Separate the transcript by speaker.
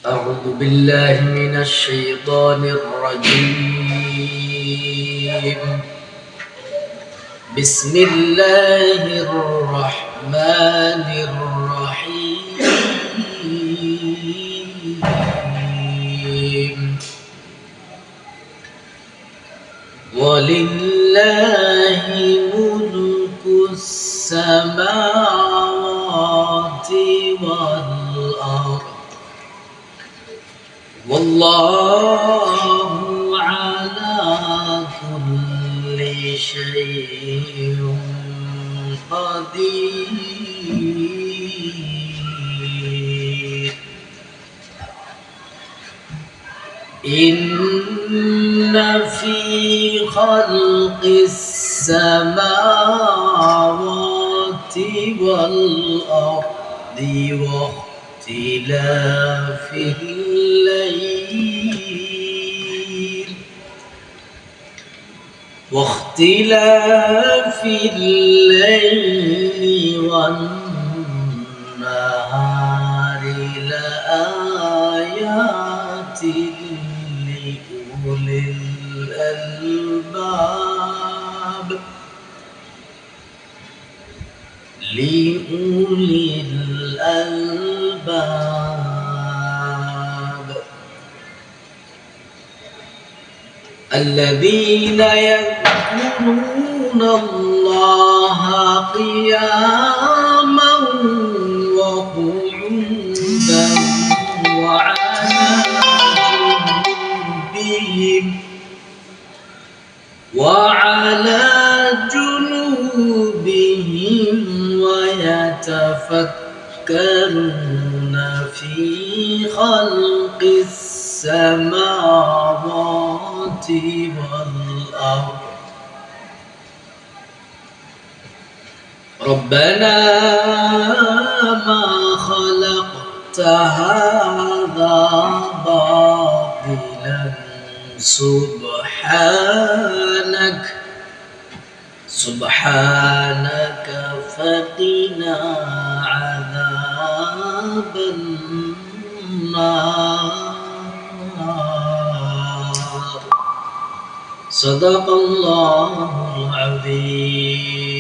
Speaker 1: أعوذ بالله من الشيطان الرجيم. بسم الله الرحمن الرحيم. ولله ملك السماوات والأرض والله على كل شيء قدير. إن في خلق السماوات والأرض واختلاف الليل والنهار لآيات لأولي الألباب. الذين يذكرون الله قياما وقعودا وعلى جنوبهم ويتفكرون في خلق السماوات والأرض. ربنا ما خلقت هذا باطلا سبحانك فقنا عذاب النار. صدق الله العظيم.